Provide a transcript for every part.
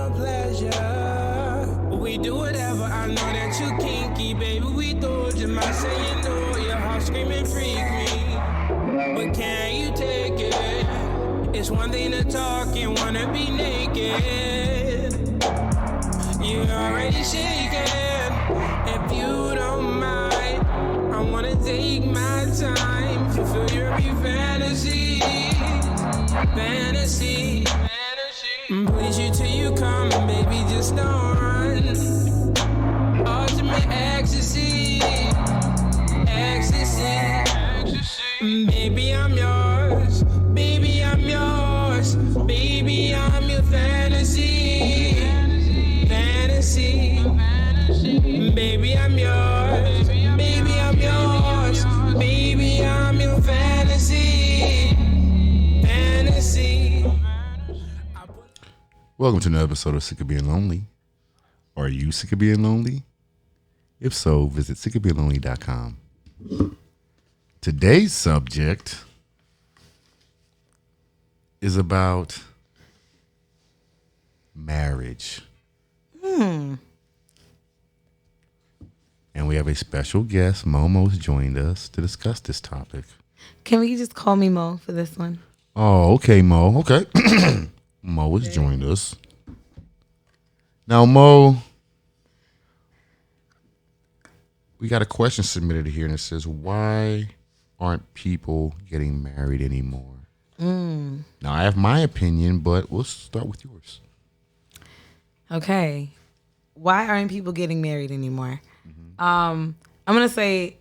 no pleasure. We do whatever, I know that you kinky, baby. We do it, just might say you know your heart screaming freak me. But can you take it? It's one thing to talk and wanna be naked. You already shaking. If you don't mind, I wanna take my time, fulfill your fantasy. Please you till you come, baby, just don't run. Ultimate ecstasy. Baby, I'm yours. Baby, I'm yours. Baby, I'm your fantasy. Baby, I'm yours. Baby, I'm yours. Baby, I'm your fantasy. Welcome to another episode of Sick of Being Lonely. Are you sick of being lonely? If so, visit sickofbeinglonely.com. Today's subject is about marriage. And we have a special guest. Momo's joined us to discuss this topic. Can we just call me Mo for this one? Oh, okay, Mo. Okay. Mo has joined us. Now, Mo, we got a question submitted here, and it says, why aren't people getting married anymore? Now, I have my opinion, but we'll start with yours. Okay. Why aren't people getting married anymore? I'm going to say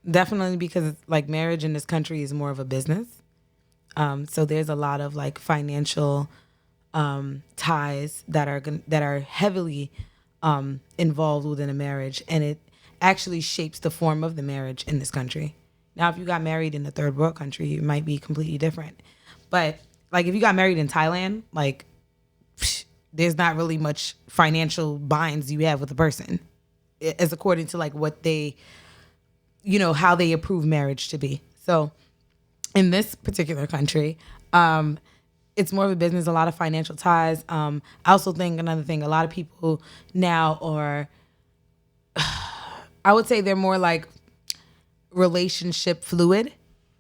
definitely because like marriage in this country is more of a business. So there's a lot of like financial ties that are heavily involved within a marriage, and it actually shapes the form of the marriage in this country. Now, if you got married in a third world country, it might be completely different. But like if you got married in Thailand, like there's not really much financial binds you have with the person, as according to like what they, how they approve marriage to be. So in this particular country, it's more of a business, a lot of financial ties. I also think another thing, a lot of people now are, I would say they're more like relationship fluid,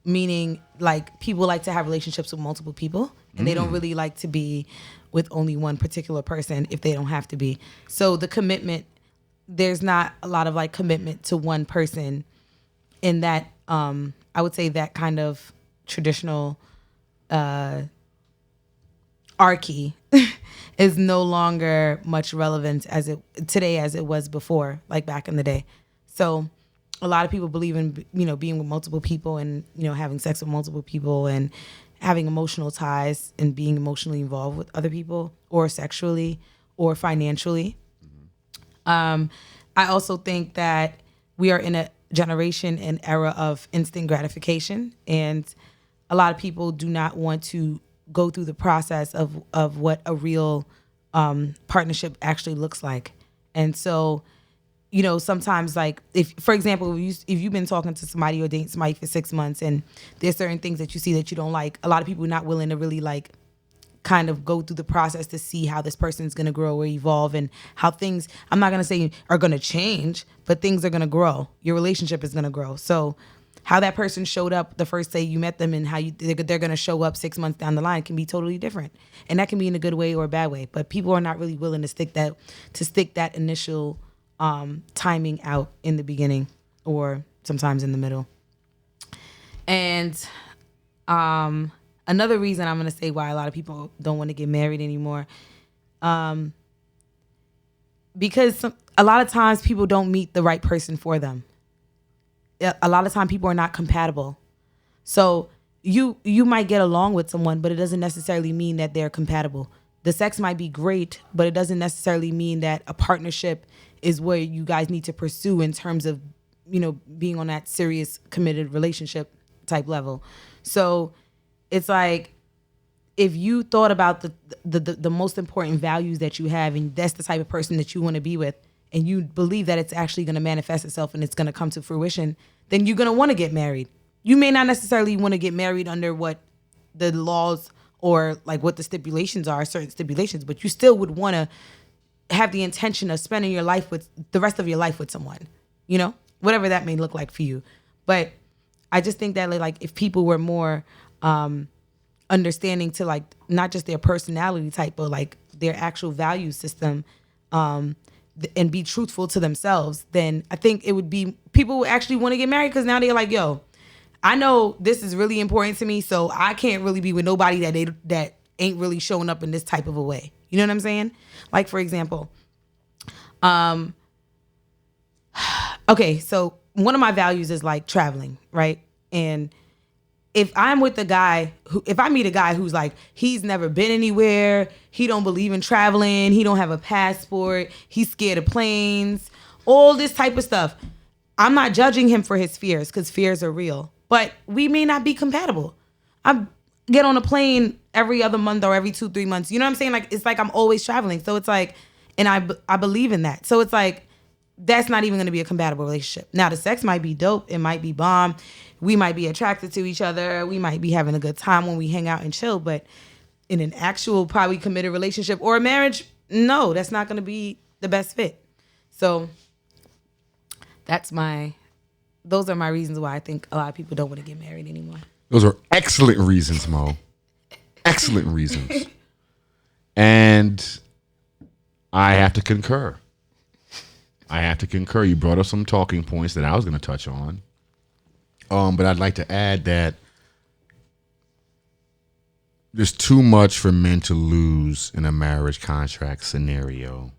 meaning like people like to have relationships with multiple people, and they don't really like to be with only one particular person if they don't have to be. So the commitment, there's not a lot of like commitment to one person in that, I would say that kind of traditional archy is no longer much relevant today as it was before, like back in the day. So a lot of people believe in, being with multiple people and, having sex with multiple people and having emotional ties and being emotionally involved with other people, or sexually or financially. I also think that we are in a generation and era of instant gratification, and a lot of people do not want to go through the process of what a real partnership actually looks like. And so, sometimes like if, for example, if you've been talking to somebody or dating somebody for 6 months and there's certain things that you see that you don't like, a lot of people are not willing to really like kind of go through the process to see how this person's going to grow or evolve, and how things, I'm not going to say are going to change, but things are going to grow. Your relationship is going to grow. So how that person showed up the first day you met them and how they're going to show up 6 months down the line can be totally different. And that can be in a good way or a bad way. But people are not really willing to stick that initial timing out in the beginning or sometimes in the middle. And another reason I'm going to say why a lot of people don't want to get married anymore, because a lot of times people don't meet the right person for them. A lot of time people are not compatible. So you might get along with someone, but it doesn't necessarily mean that they're compatible. The sex might be great, but it doesn't necessarily mean that a partnership is where you guys need to pursue in terms of, being on that serious committed relationship type level. So it's like, if you thought about the most important values that you have, and that's the type of person that you want to be with, and you believe that it's actually going to manifest itself and it's going to come to fruition, then you're going to want to get married. You may not necessarily want to get married under what the laws or like what the stipulations are, certain stipulations, but you still would want to have the intention of spending your life with the rest of your life with someone, you know, whatever that may look like for you. But I just think that like if people were more understanding to like not just their personality type, but like their actual value system, and be truthful to themselves, then I think it would be, people would actually want to get married, because now they're like, yo, I know this is really important to me, so I can't really be with nobody that ain't really showing up in this type of a way. You know what I'm saying? Like, for example, okay, so one of my values is like traveling, right? And if I'm with a guy if I meet a guy who's like, he's never been anywhere, he don't believe in traveling, he don't have a passport, he's scared of planes, all this type of stuff, I'm not judging him for his fears, because fears are real, but we may not be compatible. I get on a plane every other month or every 2-3 months. You know what I'm saying? Like, it's like I'm always traveling. So it's like, and I believe in that. So it's like, that's not even going to be a compatible relationship. Now, the sex might be dope. It might be bomb. We might be attracted to each other. We might be having a good time when we hang out and chill. But in an actual probably committed relationship or a marriage, no, that's not going to be the best fit. So those are my reasons why I think a lot of people don't want to get married anymore. Those are excellent reasons, Mo. Excellent reasons. And I have to concur. You brought up some talking points that I was going to touch on. But I'd like to add that there's too much for men to lose in a marriage contract scenario.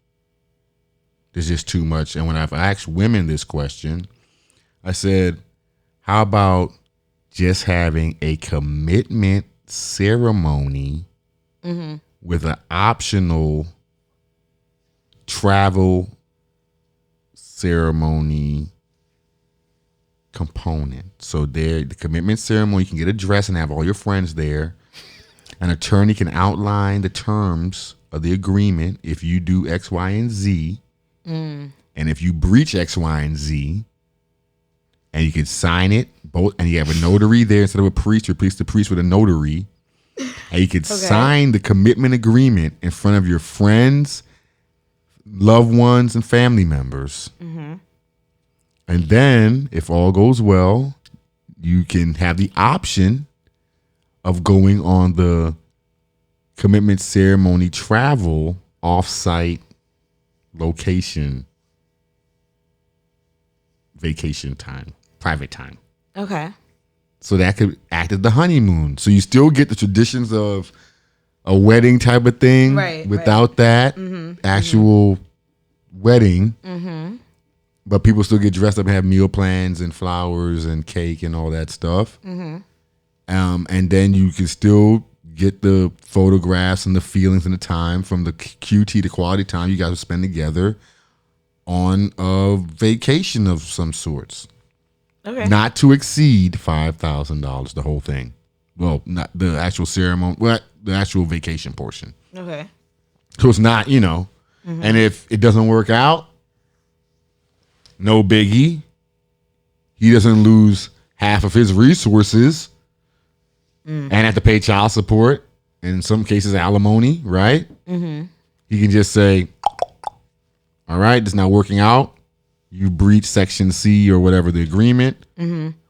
There's just too much. And when I've asked women this question, I said, how about just having a commitment ceremony with an optional travel ceremony component? So there, the commitment ceremony, you can get a dress and have all your friends there. An attorney can outline the terms of the agreement if you do X, Y, and Z. And if you breach X, Y, and Z, and you can sign it both, and you have a notary there instead of a priest, replace the priest with a notary. And you can sign the commitment agreement in front of your friends, loved ones, and family members. And then, if all goes well, you can have the option of going on the commitment ceremony travel off-site location, vacation time, private time. Okay. So that could act as the honeymoon. So you still get the traditions of a wedding type of thing, without that actual wedding. But people still get dressed up and have meal plans and flowers and cake and all that stuff. And then you can still get the photographs and the feelings and the time from the QT, the quality time you guys will spend together on a vacation of some sorts. Okay. Not to exceed $5,000, the whole thing. Well, not the actual ceremony, but the actual vacation portion. Okay. So it's not, and if it doesn't work out, no biggie. He doesn't lose half of his resources and have to pay child support, in some cases alimony, right? He can just say, all right, this is not working out. You breach Section C or whatever the agreement.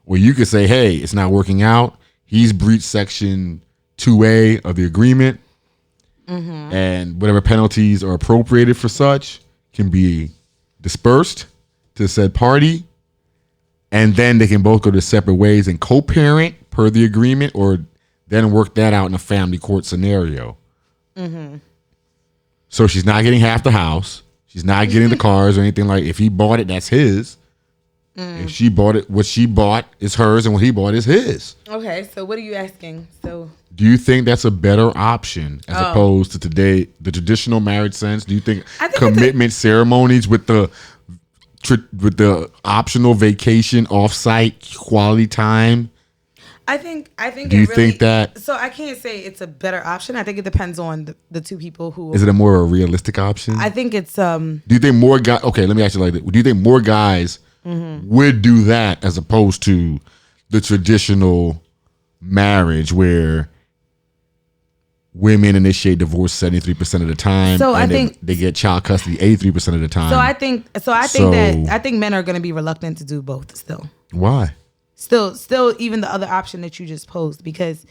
Or you could say, hey, it's not working out. He's breached Section 2A of the agreement. And whatever penalties are appropriated for such can be dispersed to said party. And then they can both go to separate ways and co-parent per the agreement, or then work that out in a family court scenario. So she's not getting half the house. She's not getting the cars or anything. Like, if he bought it, that's his. If she bought it, what she bought is hers, and what he bought is his. Okay, so what are you asking? So, do you think that's a better option as opposed to today, the traditional marriage sense? Do you think commitment ceremonies with the optional vacation, off-site quality time? I think. Do you think that? So I can't say it's a better option. I think it depends on the two people who. Is it a more realistic option? I think it's. Do you think more guys? Okay, let me ask you like this: do you think more guys would do that as opposed to the traditional marriage where women initiate divorce 73% of the time. So and I think they get child custody 83% of the time. So I think men are going to be reluctant to do both still. Why? Still, even the other option that you just posed, because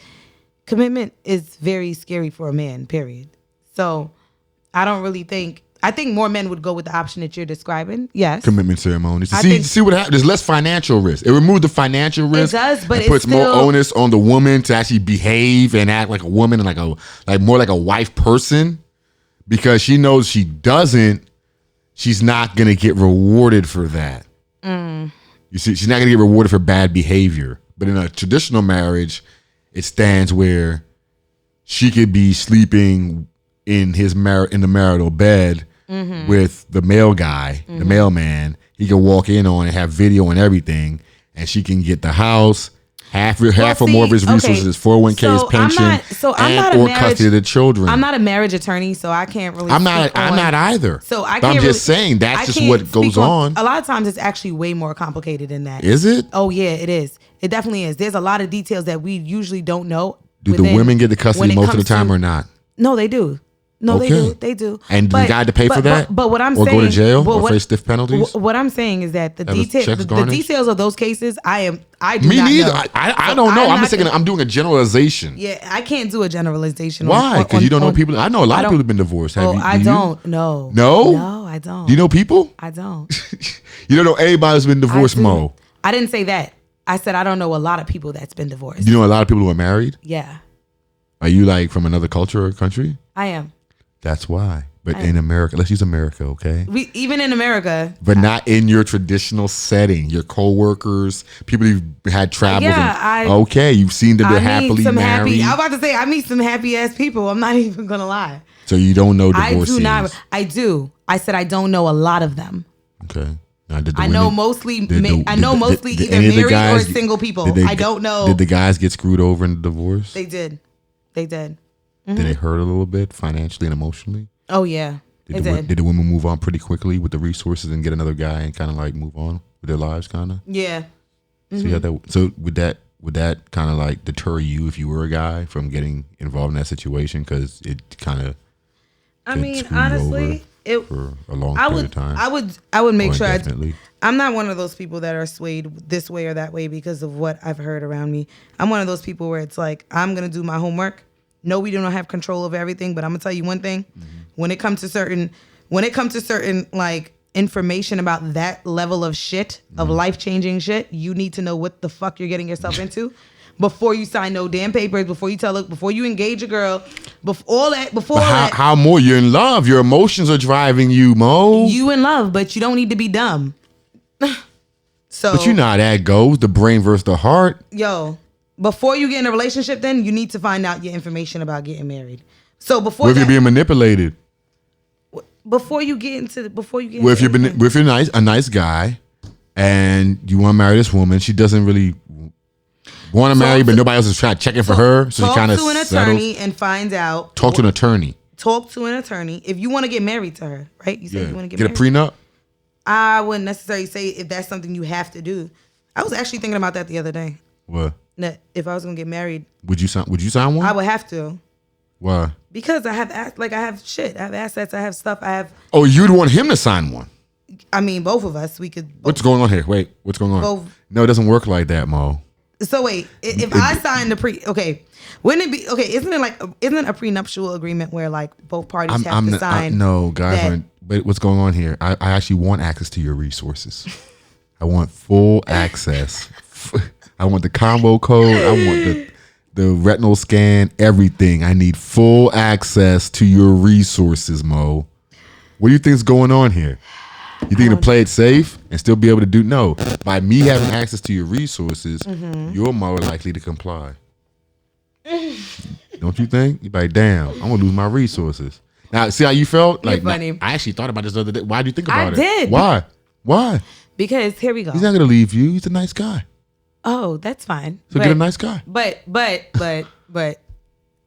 commitment is very scary for a man, period. So I don't really think, I think more men would go with the option that you're describing. Yes. Commitment ceremonies. See what happens. There's less financial risk. It removes the financial risk. It does, but it puts more onus on the woman to actually behave and act like a woman and like more like a wife person, because she knows she doesn't, she's not going to get rewarded for that. You see, she's not going to get rewarded for bad behavior. But in a traditional marriage, it stands where she could be sleeping in the marital bed with the male guy, the mailman. He can walk in on and have video and everything, and she can get the house, half or more of his resources, 401k, his pension, or custody of the children. I'm not a marriage attorney, so I can't really. I'm not either. So I'm just saying that's just what goes on. A lot of times, it's actually way more complicated than that. Is it? Oh yeah, it is. It definitely is. There's a lot of details that we usually don't know. Do the women get the custody most of the time or not? No, they do. No, okay. They do. And the guy to pay for that? But what I'm saying, or go to jail, or face stiff penalties. What I'm saying is that the details of those cases, I do not neither. know. I don't know. I'm just saying, I'm doing a generalization. Yeah, I can't do a generalization. Why? Because you don't know people. I know a lot of people have been divorced. Have you? I don't know. No, I don't. Do you know people? I don't. You don't know everybody who's been divorced, Mo. I didn't say that. I said I don't know a lot of people that's been divorced. You know a lot of people who are married? Yeah. Are you like from another culture or country? I am. That's why. But in America, let's use America, okay? Even in America. But not in your traditional setting. Your co-workers, people you've had travels. Yeah, okay, you've seen that they're happily married. I'm about to say, I meet some happy-ass people. I'm not even going to lie. So you don't know divorcees? I do. I said I don't know a lot of them. Okay. Now, I know mostly either married or single people. I don't know. Did the guys get screwed over in the divorce? They did. Did they hurt a little bit financially and emotionally? Oh yeah, did the women move on pretty quickly with the resources and get another guy and kind of like move on with their lives, kind of? Yeah. So would that kind of like deter you if you were a guy from getting involved in that situation, because it kind of? I mean, honestly, for a long period of time. I would make sure. I'm not one of those people that are swayed this way or that way because of what I've heard around me. I'm one of those people where it's like, I'm gonna do my homework. No, we don't have control over everything, but I'm gonna tell you one thing: when it comes to certain like information about that level of shit, of life-changing shit, you need to know what the fuck you're getting yourself into before you sign no damn papers, before you engage a girl, how more you're in love, your emotions are driving you, Mo. You in love, but you don't need to be dumb. But you know how that goes, the brain versus the heart. Yo. Before you get in a relationship, then you need to find out your information about getting married. So before if you're being manipulated, if you're a nice guy, and you want to marry this woman, she doesn't really want to marry, but nobody else is trying to check in for her. So she kind of talk to an attorney and find out. Talk to an attorney. Talk to an attorney if you want to get married to her, right? You said you want to get married. A prenup. I wouldn't necessarily say if that's something you have to do. I was actually thinking about that the other day. What? That if I was gonna get married, would you sign one? I would have to. Why? Because I have shit. I have assets. I have stuff. I have. Oh, you'd want him to sign one? I mean, both of us. We could. What's going on here? Wait, what's going on? Both. No, it doesn't work like that, Mo. So wait, if I signed wouldn't it be okay? Isn't it a prenuptial agreement where like both parties have to sign? No, guys. But what's going on here? I actually want access to your resources. I want full access. I want the combo code. I want the retinal scan, everything. I need full access to your resources, Mo. What do you think is going on here? You think to play it safe and still be able to do? No. By me having access to your resources, you're more likely to comply. Don't you think? You're like, damn, I'm going to lose my resources. Now, see how you felt? You're funny. I actually thought about this the other day. Why do you think about it? I did. Why? Because here we go. He's not going to leave you. He's a nice guy. Oh, that's fine. So get a nice guy. But.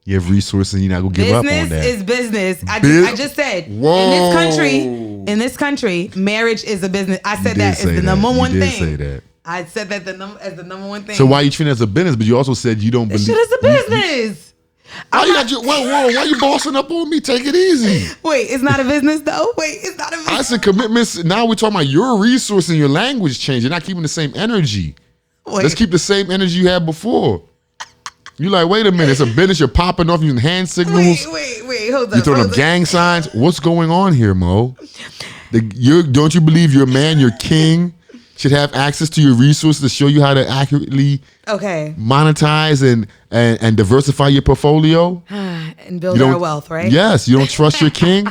You have resources and you're not going to give up on that. Business is business. I just said, in this country, marriage is a business. I said that is the number one thing. You did say that. I said that as the number one thing. So why are you treating it as a business? But you also said you don't believe. Shit is a business. Why you bossing up on me? Take it easy. Wait, it's not a business though? Wait, it's not a business. I said commitments. Now we're talking about your resource and your language change. You're not keeping the same energy. Wait. Let's keep the same energy you had before. You like, wait a minute, it's a business. You're popping off using hand signals. Wait, hold up. You're throwing up gang signs. What's going on here, Mo? Don't you believe your man, your king, should have access to your resources to show you how to accurately monetize and diversify your portfolio? And build our wealth, right? Yes. You don't trust your king,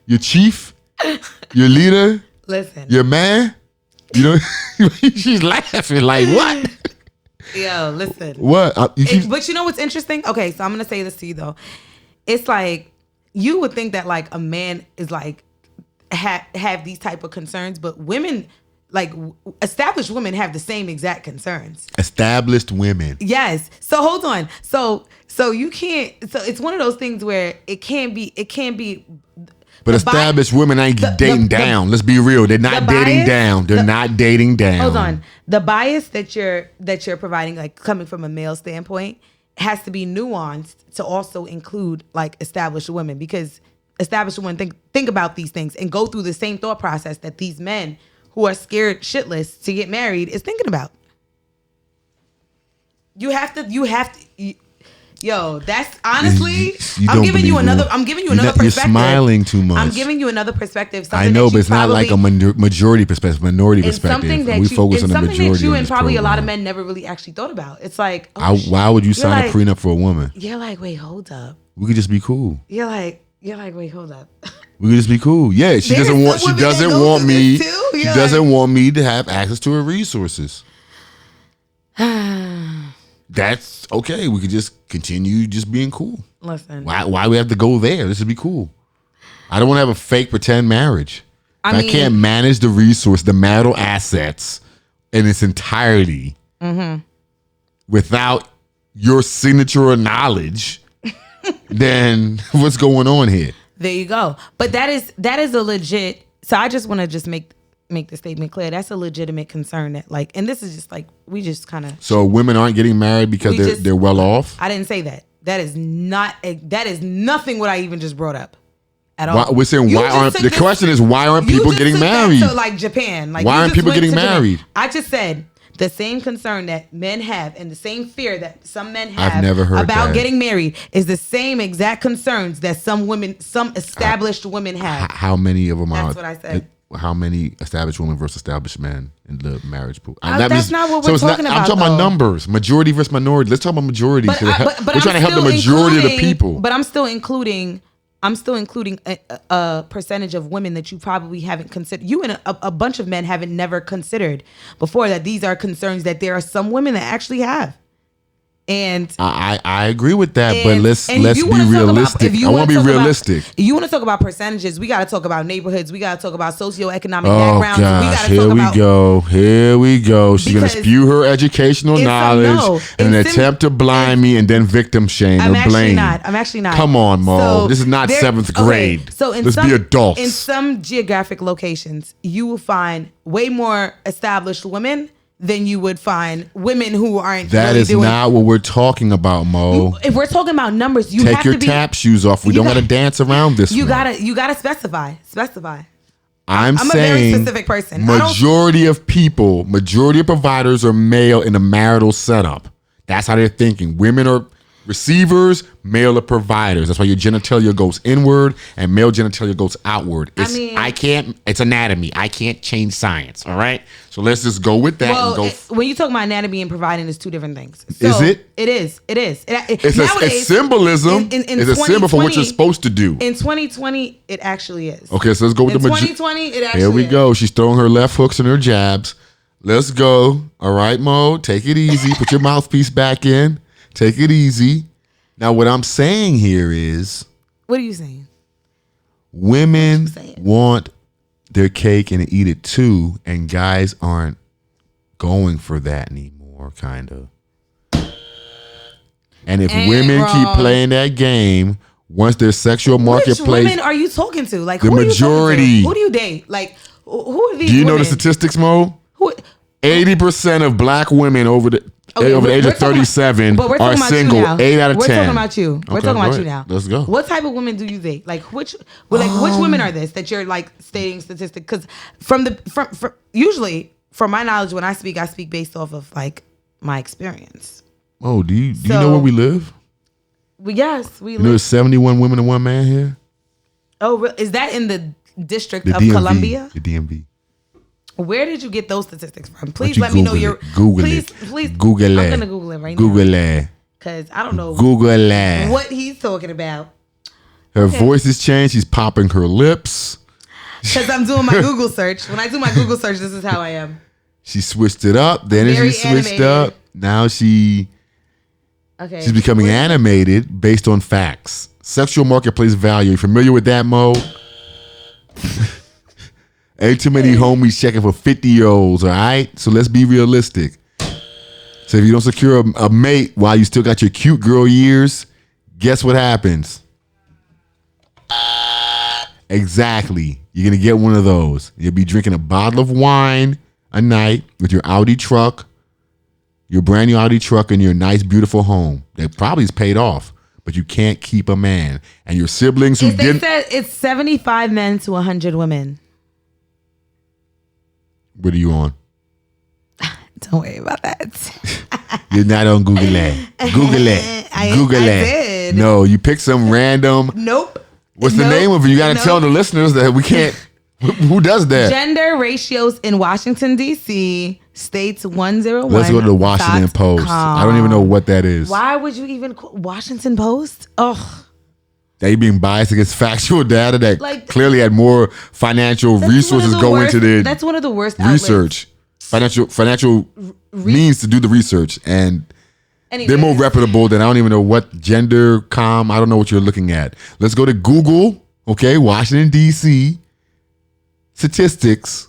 your chief, your leader, your man? You know, she's laughing like, what? Yo, listen. What? But you know what's interesting? Okay, so I'm going to say this to you, though. It's like, you would think that, like, a man is, like, have these type of concerns, but women, like, established women have the same exact concerns. Established women. Yes. So hold on. So you can't. So it's one of those things where it can't be. But established women ain't dating down. Let's be real. They're not dating down. They're not dating down. Hold on. The bias that you're providing, like coming from a male standpoint, has to be nuanced to also include like established women, because established women think about these things and go through the same thought process that these men who are scared shitless to get married is thinking about. You have to. Yo, that's honestly. I'm giving you another perspective. You're smiling too much. I'm giving you another perspective. I know, but it's not like a majority perspective, minority perspective. We focus on the majority. Something that you and probably a lot of men never really actually thought about. It's like, why would you sign a prenup for a woman? You're like, wait, hold up. We could just be cool. You're like, wait, hold up. We could just be cool. Yeah, she doesn't want me. She doesn't want me to have access to her resources. That's okay. We could just continue just being cool. Listen. Why we have to go there? This would be cool. I don't want to have a fake pretend marriage. I can't manage the resource, the marital assets in its entirety without your signature or knowledge. Then what's going on here? There you go. But that is a legit. So I just want to just make the statement clear. That's a legitimate concern that, like, and this is just like, we just kind of. So women aren't getting married because they're well off? I didn't say that. That is nothing what I even just brought up at all. We're saying the question is, why aren't people getting married? So like Japan. Like, why aren't people getting married? Japan. I just said the same concern that men have and the same fear that some men have I've never heard about that. getting married is the same exact concerns that some established women have. How many of them are? That's what I said. How many established women versus established men in the marriage pool? That's not what we're talking about. I'm talking about numbers, majority versus minority. Let's talk about majority. We're trying to help the majority of the people. But I'm still including a percentage of women that you probably haven't considered. You and a bunch of men haven't never considered before that these are concerns that there are some women that actually have. And I agree with that, but let's be realistic. I want to be realistic. You want to talk about percentages? We got to talk about neighborhoods. We got to talk about socioeconomic backgrounds. Gosh, here we go. She's gonna spew her educational knowledge in an attempt to blind me and then victim shame or blame. I'm actually not. Come on, Mo. This is not 7th grade. Okay, so let's be adults. In some geographic locations, you will find way more established women than you would find women who aren't. That is not what we're talking about, Mo. If we're talking about numbers, you take have your to be, tap shoes off. We don't got to dance around this. You gotta specify. I'm saying a very specific person. Majority of providers are male in a marital setup. That's how they're thinking. Women are receivers, male are providers. That's why your genitalia goes inward and male genitalia goes outward. It's anatomy. I can't change science. All right. So let's just go with that. When you talk about anatomy and providing, it's two different things. So is it? It is. It's symbolism. It's a symbol for what you're supposed to do. In 2020, it actually is. Okay, so let's go with in 2020, it actually Here we go. She's throwing her left hooks and her jabs. Let's go. All right, Mo. Take it easy. Put your mouthpiece back in. Take it easy. Now, what I'm saying here is... What are you saying? Women want their cake and eat it too, and guys aren't going for that anymore, kind of. And if women keep playing that game, once their sexual marketplace... Which women are you talking to? Like, the majority. Who do you date? Like, who are these Do you women? know the statistics, Mo? 80% of black women over the Okay, over the age we're of 37 but we're are talking about single. you now. 8 out of 10. We're talking about you. We're Okay, talking go about you ahead. now. Let's go. What type of women do you date? Like which women are this that you're like stating statistic? Because from usually from my knowledge, when I speak based off of like my experience. Oh, do you know where we live? Yes, we You know live. there's 71 women and 1 man here? Oh, is that in the District The of DMV. Columbia? The DMV. Where did you get those statistics from? Why Please don't let you me know Google your. it? Google please, it. Please, Google I'm it. gonna Google it right now. Google it. Because I don't know Google it. what he's talking about. Her voice has changed. She's popping her lips. Because I'm doing my Google search. When I do my Google search, this is how I am. She switched it up. The energy Very switched animated. up. Now she's becoming animated based on facts. Sexual marketplace value. You familiar with that, Mo? Ain't too many homies checking for 50-year-olds, all right? So let's be realistic. So if you don't secure a mate while you still got your cute girl years, guess what happens? Exactly. You're going to get one of those. You'll be drinking a bottle of wine a night with your Audi truck, your brand new Audi truck, and your nice, beautiful home that probably is paid off, but you can't keep a man. And your siblings who They said it's 75 men to 100 women. What are you on? Don't worry about that. You're not on Google it. Google it. Google it. did. No, you picked some random. Nope. What's the name of it? You got to tell the listeners that we can't. Who does that? Gender ratios in Washington, D.C. states 101. Let's go to the Washington Post. I don't even know what that is. Why would you even call Washington Post? Oh, They being biased against factual data that Like- clearly had more financial resources go into the That's one of the worst outlets. research. Financial means to do the research, and Anyways, they're more reputable than I don't even know what gender com. I don't know what you're looking at. Let's go to Google. Okay, Washington D.C. statistics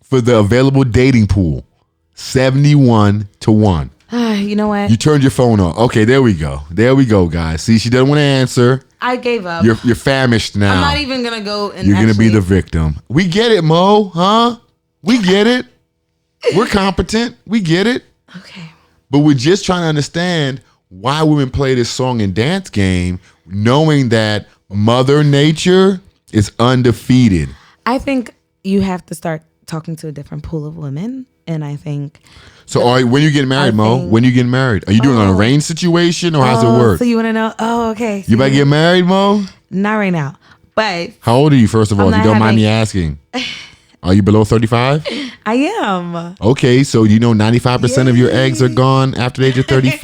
for the available dating pool: 71 to 1. You know what? You turned your phone off. Okay, there we go. There we go, guys. See, she doesn't want to answer. I gave up. You're famished now. I'm not even gonna go and You're gonna be actually- the victim. We get it, Mo. Huh? We get it. We're competent. We get it. Okay. But we're just trying to understand why women play this song and dance game, knowing that Mother Nature is undefeated. I think you have to start talking to a different pool of women, and I think. So, when you get married, Mo? When you get married? Are you doing an arranged situation, or how's it work? So you want to know? Oh, okay. You about to get married, Mo? Not right now, but How old are you, first of all, if you not don't mind having- me asking? Are you below 35? I am. Okay, so you know 95% of your eggs are gone after the age of 35.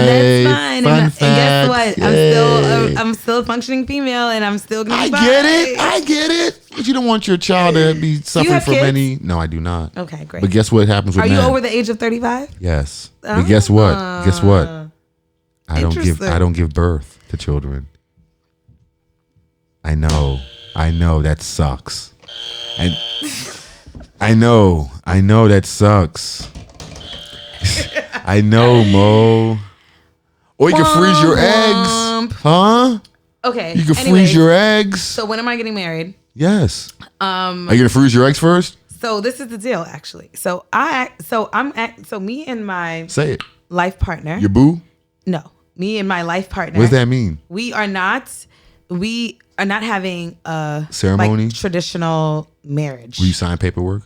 That's fine. Fun And guess fact. what? Yay. I'm still a functioning female, and I'm still gonna I be get fine. it. I get it. But you don't want your child to be suffering have from kids? any. No, I do not. Okay, great. But guess what happens with Are you men? over the age of 35? Yes. But guess what? Guess what? I Interesting. don't give birth to children. I know that sucks. And I know that sucks. I know, Mo. Or you can freeze your eggs. Huh? Okay. You can anyways, freeze your eggs. So when am I getting married? Yes. Are you gonna freeze your eggs first? So this is the deal, actually. Me and my Say it. life partner. Your boo? No, me and my life partner. What does that mean? We are not having a Ceremony? like, traditional marriage. Will you sign paperwork?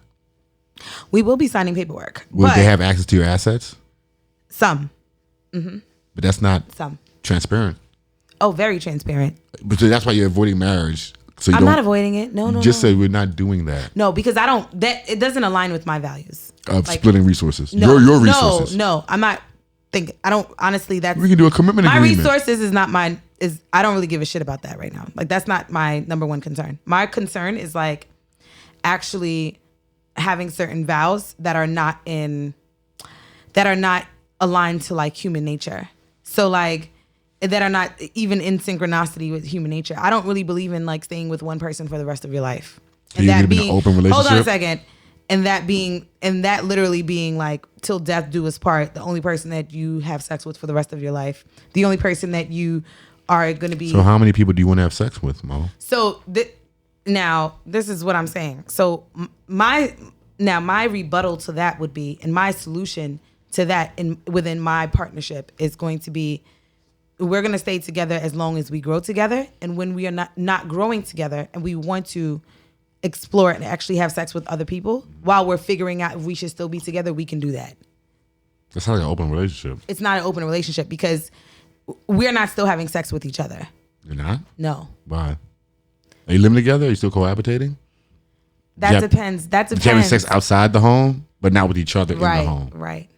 We will be signing paperwork. Will but they have access to your assets? some? But that's not Some. transparent. Oh, very transparent. But that's why you're avoiding marriage. So you I'm don't not avoiding it. No, no, just no. say we're not doing that. No, because I don't. That it doesn't align with my values. Of Like, splitting resources. No, your resources. No, I'm not thinking. I don't honestly. That's We can do a commitment my agreement. resources is not mine. I don't really give a shit about that right now. Like that's not my number one concern. My concern is like actually having certain vows that are not aligned to like human nature. So like that are not even in synchronicity with human nature. I don't really believe in like staying with one person for the rest of your life. So you're gonna be in an open Hold on a relationship? second. And that literally being like till death do us part, the only person that you have sex with for the rest of your life, the only person that you are going to be. So how many people do you want to have sex with, Mo? So now this is what I'm saying. So my rebuttal to that would be, and my solution to that within my partnership is going to be, we're going to stay together as long as we grow together. And when we are not growing together and we want to explore and actually have sex with other people while we're figuring out if we should still be together, we can do that. That's not like an open relationship. It's not an open relationship because we're not still having sex with each other. You're not? No. Why? Are you living together? Are you still cohabitating? That depends. That depends. You're having sex outside the home, but not with each other in the home. Right.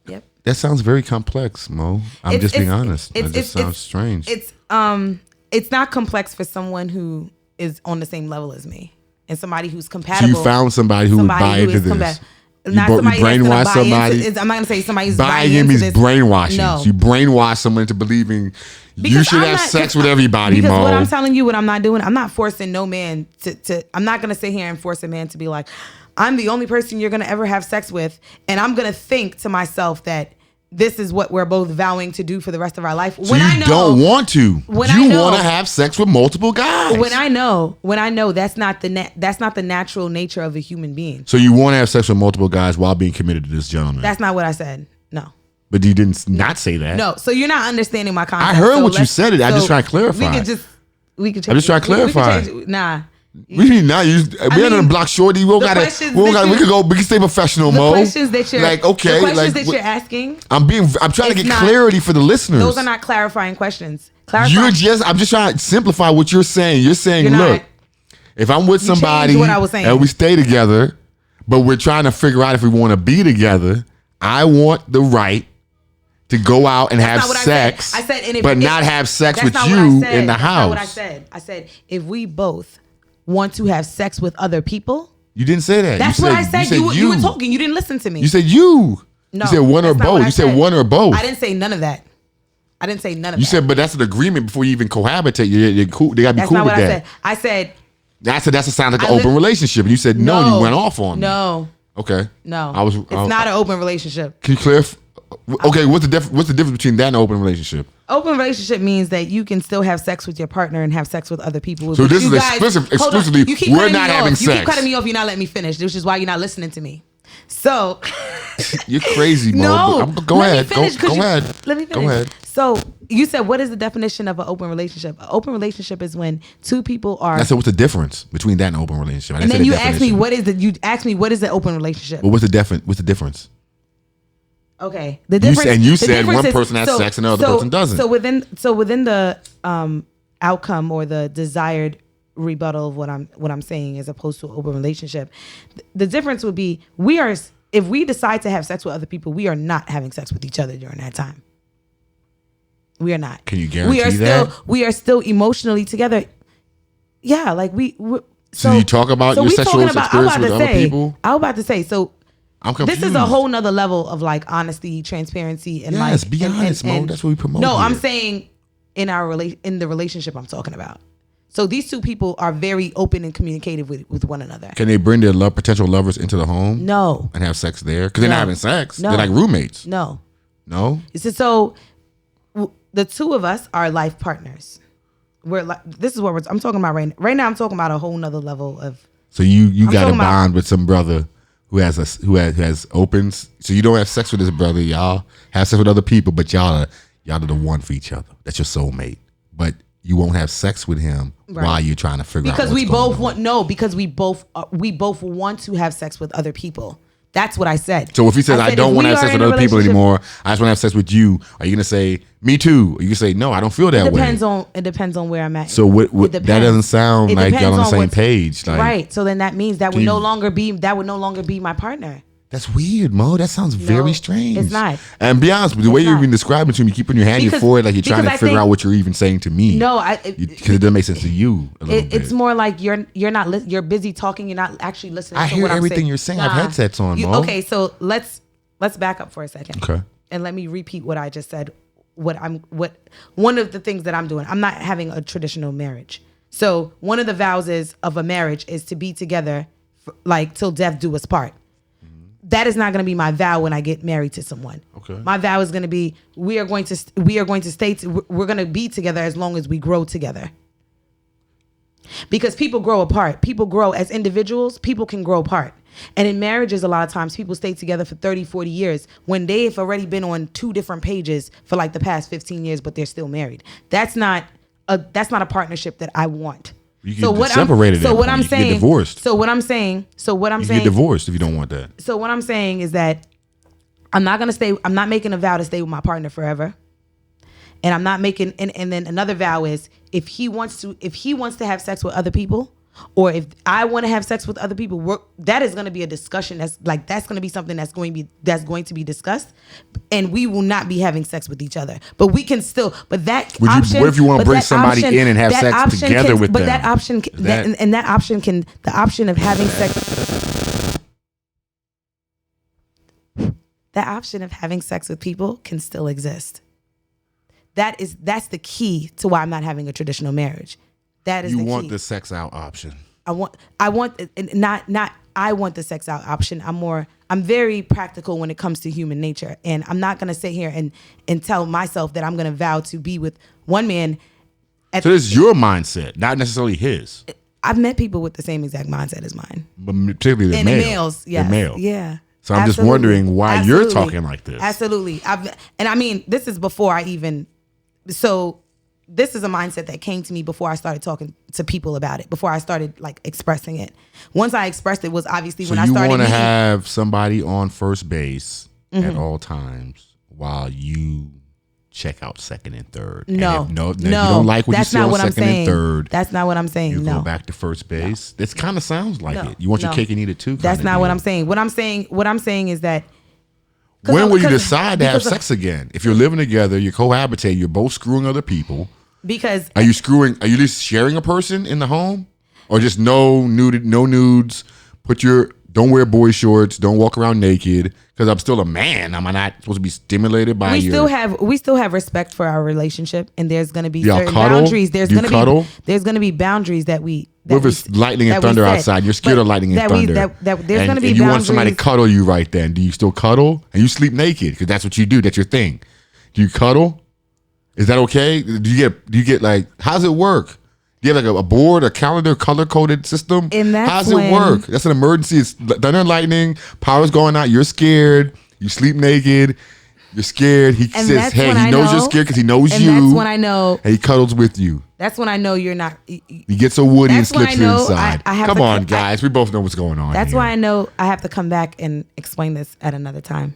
Yep. That sounds very complex, Mo. I'm just being honest. It just sounds strange. It's not complex for someone who is on the same level as me and somebody who's compatible. So you found somebody who would buy into this. Not somebody brainwash somebody. I'm not gonna say somebody's buying into this. Brainwashing. No. So you brainwash someone into believing you should have sex with everybody, because Mo. What I'm telling you, what I'm not doing, I'm not forcing no man to. I'm not gonna sit here and force a man to be like, I'm the only person you're gonna ever have sex with, and I'm gonna think to myself that this is what we're both vowing to do for the rest of our life. So you don't want to. You want to have sex with multiple guys. When I know that's not the natural nature of a human being. So you want to have sex with multiple guys while being committed to this gentleman. That's not what I said. No. But you didn't not say that. No. So you're not understanding my concept. I heard what you said. I just trying to clarify. We could change. I'm just trying to clarify. Nah. We not use. We on the block, shorty. We gotta. We could go. We can stay professional, Mo. The questions that you're like, okay, the questions that you're asking. I'm trying to get clarity for the listeners. Those are not clarifying questions. I'm just trying to simplify what you're saying. You're saying, look, if I'm with somebody and we stay together, but we're trying to figure out if we want to be together, I want the right to go out and have sex, I said, but not have sex with you in the house. That's not what I said. I said if we both want to have sex with other people. You didn't say that. That's what I said. You were talking. You didn't listen to me. You said you. No, you said one or both. You said one or both. I didn't say none of that. I didn't say none of that. You said, but that's an agreement before you even cohabitate. You're cool. They gotta be cool with that. That's not what I said. I said that's a sound like an open relationship. And you said no, and you went off on me. No. Okay. No. It's not an open relationship. Can you clarify? Okay, what's the difference between that and an open relationship? Open relationship means that you can still have sex with your partner and have sex with other people. So this is exclusively, we're not having sex. You keep cutting me off. You're not letting me finish, which is why you're not listening to me. So you're crazy, Mo. No, go ahead. Go ahead. Let me finish. Go ahead. So you said, what is the definition of an open relationship? An open relationship is when two people are. I said, what's the difference between that and an open relationship? And then you asked me, what is an open relationship? Well, what's the difference? Okay, the difference. And you said one person has sex and the other person doesn't. So within the outcome or the desired rebuttal of what I'm saying, as opposed to an open relationship, the difference would be if we decide to have sex with other people, we are not having sex with each other during that time. We are not. Can you guarantee that? We are still emotionally together. Yeah, like So you talk about your sexual experience with other people? I was about to say, so I'm confused. This is a whole nother level of like honesty, transparency, and yes, be honest, Mo. That's what we promote. No, here. I'm saying in the relationship I'm talking about. So these two people are very open and communicative with one another. Can they bring their potential lovers into the home? No. And have sex there? Because they're not having sex. No. They're like roommates. No. No? So the two of us are life partners. This is what I'm talking about right now. I'm talking about a whole nother level of. So you got a bond with some brother who has opens. So you don't have sex with his brother. Y'all have sex with other people, but y'all are the one for each other. That's your soulmate. But you won't have sex with him while you're trying to figure out what's going on. Because we both want to have sex with other people. That's what I said. So if he says, I don't want to have sex with other people anymore, I just want to have sex with you, are you going to say, me too? Or you can say, no, I don't feel that way. It depends on where I'm at. So that doesn't sound like y'all on the same page. Like, right. So then that means that would no longer be my partner. That's weird, Mo. That sounds very strange. It's not. And be honest, the way you're even describing it to me, you keep putting your hand in your forehead like you're trying to figure out what you're even saying to me. No, because it doesn't make sense to you a little bit. It's more like you're busy talking. You're not actually listening. I hear everything you're saying. I have headsets on, Mo. Okay, so let's back up for a second. Okay. And let me repeat what I just said. One of the things that I'm doing. I'm not having a traditional marriage. So one of the vows of a marriage is to be together, till death do us part. That is not going to be my vow when I get married to someone. Okay. My vow is going to be we're going to be together as long as we grow together. Because people grow apart. People grow as individuals. People can grow apart. And in marriages, a lot of times people stay together for 30, 40 years when they've already been on 2 different pages for like the past 15 years, but they're still married. That's not a partnership that I want. You get separated. So what I'm saying, get divorced. So what I'm saying, you get divorced if you don't want that. So what I'm saying is that I'm not making a vow to stay with my partner forever. And I'm not making, and then another vow is if he wants to have sex with other people, or if I want to have sex with other people, that is going to be a discussion. That's going to be something that's going to be discussed, and we will not be having sex with each other. But we can still. But that option. What if you want to bring somebody in and have sex together with them? But that option, the option of having sex. That option of having sex with people can still exist. That's the key to why I'm not having a traditional marriage. That is the key. You want the sex out option. I want the sex out option. I'm very practical when it comes to human nature. And I'm not going to sit here and tell myself that I'm going to vow to be with one man. So this is your mindset, not necessarily his. I've met people with the same exact mindset as mine. But particularly the males. Yes. The male. Yeah. So I'm just wondering why you're talking like this. Absolutely. This is before I even... So this is a mindset that came to me before I started talking to people about it, before I started like expressing it. Once I expressed it was obviously when I started. So you want to have somebody on first base at all times while you check out second and third. No, and if you don't like what you see on second and third. That's not what I'm saying. You go back to first base. This kind of sounds like it. You want your cake and eat it too. That's not what I'm saying. What I'm saying is that. When will you decide to have sex again? If you're living together, you're cohabitating, you're both screwing other people. Because are you just sharing a person in the home, or just no nudes? Don't wear boy shorts. Don't walk around naked. Because I'm still a man. Am I not supposed to be stimulated by We still have respect for our relationship, and there's going to be certain cuddle? boundaries. There's going to be boundaries that we. What if it's lightning and thunder outside? You're scared of lightning and thunder. There's going to be and you want somebody to cuddle you right then. Do you still cuddle? And you sleep naked because that's what you do. That's your thing. Do you cuddle? Is that okay? Do you get like, how's it work? Do you have like a board, a calendar, color-coded system? How's it work? That's an emergency. It's thunder and lightning. Power's going out. You're scared. You sleep naked. You're scared. He says, hey, he knows you're scared because he knows you. And that's when I know. And he cuddles with you. That's when I know you're not. He gets so woody and slips inside. Come on, guys. We both know what's going on. That's why I know I have to come back and explain this at another time.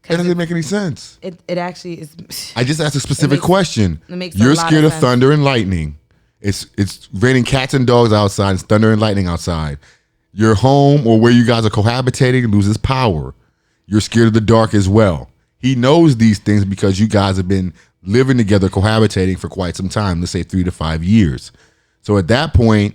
That doesn't make any sense. It actually is. I just asked a specific question. You're scared of thunder and lightning. It's raining cats and dogs outside. It's thunder and lightning outside. Your home or where you guys are cohabitating loses power. You're scared of the dark as well. He knows these things because you guys have been living together, cohabitating for quite some time. Let's say 3 to 5 years. So at that point,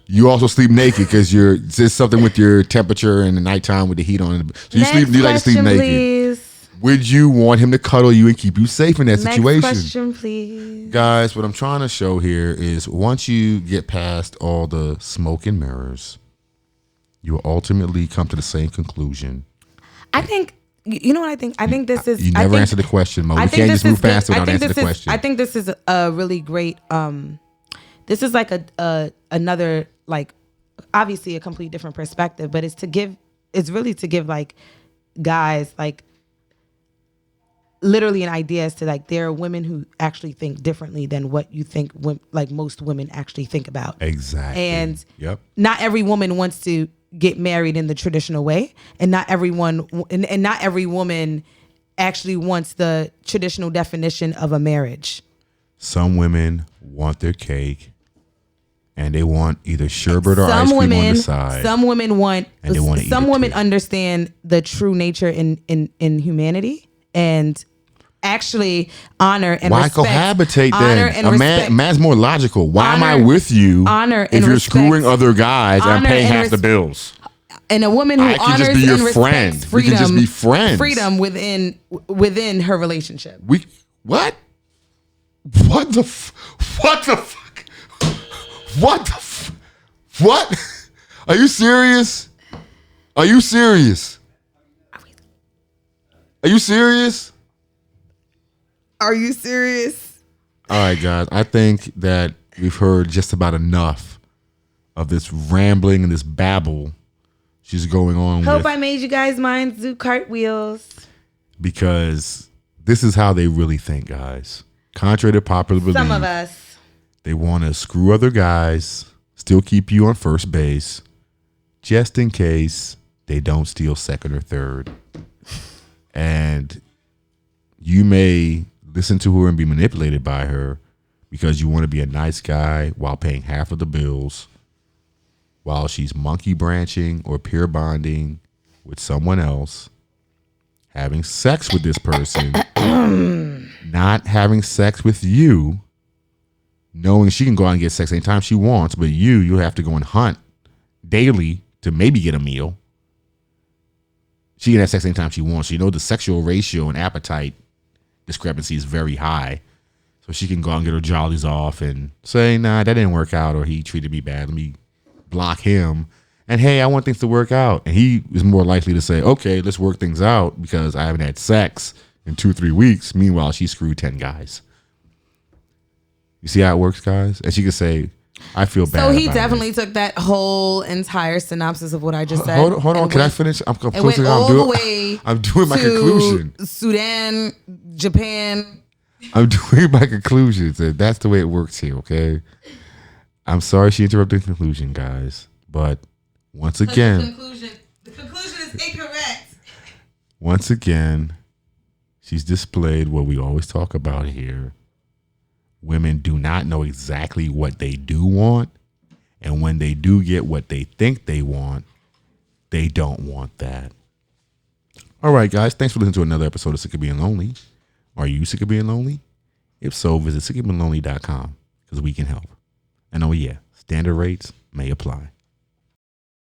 you also sleep naked because there's something with your temperature in the nighttime with the heat on. So you like to sleep naked. Please. Would you want him to cuddle you and keep you safe in that situation? Next question, please. Guys, what I'm trying to show here is once you get past all the smoke and mirrors, you will ultimately come to the same conclusion. I think, you know what I think? I think this is... You never answered the question, Mo. We can't just move fast without answering the question. I think this is a really great... this is like another, like, obviously a complete different perspective, but it's really to give like guys like literally an idea as to like there are women who actually think differently than what you think like most women actually think about. Exactly. And not every woman wants to get married in the traditional way, and not every woman actually wants the traditional definition of a marriage. Some women want their cake and they want either sherbet or ice cream on the side. Some women want, and they want to some women understand the true nature in humanity and actually honor and why respect. Cohabitate then? A man's more logical. Why am I with you if you're screwing other guys and I'm paying half the bills? And a woman who honors and respects freedom, we can just be friends. Freedom within her relationship. What the what? Are you serious? Are you serious? Are you serious? Are you serious? All right, guys. I think that we've heard just about enough of this rambling and this babble she's going on Hope with. I made you guys' minds do cartwheels. Because this is how they really think, guys. Contrary to popular belief. Some of us. They want to screw other guys, still keep you on first base, just in case they don't steal second or third. And you may listen to her and be manipulated by her because you want to be a nice guy while paying half of the bills, while she's monkey branching or peer bonding with someone else, having sex with this person, not having sex with you, knowing she can go out and get sex anytime she wants, but you have to go and hunt daily to maybe get a meal. She can have sex anytime she wants. So you know the sexual ratio and appetite discrepancy is very high. So she can go out and get her jollies off and say, nah, that didn't work out, or he treated me bad. Let me block him. And hey, I want things to work out. And he is more likely to say, okay, let's work things out because I haven't had sex in 2-3 weeks. Meanwhile, she screwed 10 guys. You see how it works, guys? And she could say, I feel bad. So he about definitely it. took that whole entire synopsis of what I just said. Hold on. Can I finish? I'm It went all the way I'm doing my conclusion. Sudan, Japan. I'm doing my conclusions. And that's the way it works here, okay? I'm sorry she interrupted the conclusion, guys. But once again, the conclusion is incorrect. Once again, she's displayed what we always talk about here. Women do not know exactly what they do want. And when they do get what they think they want, they don't want that. All right, guys. Thanks for listening to another episode of Sick of Being Lonely. Are you sick of being lonely? If so, visit sickofbeinglonely.com because we can help. And oh yeah, standard rates may apply.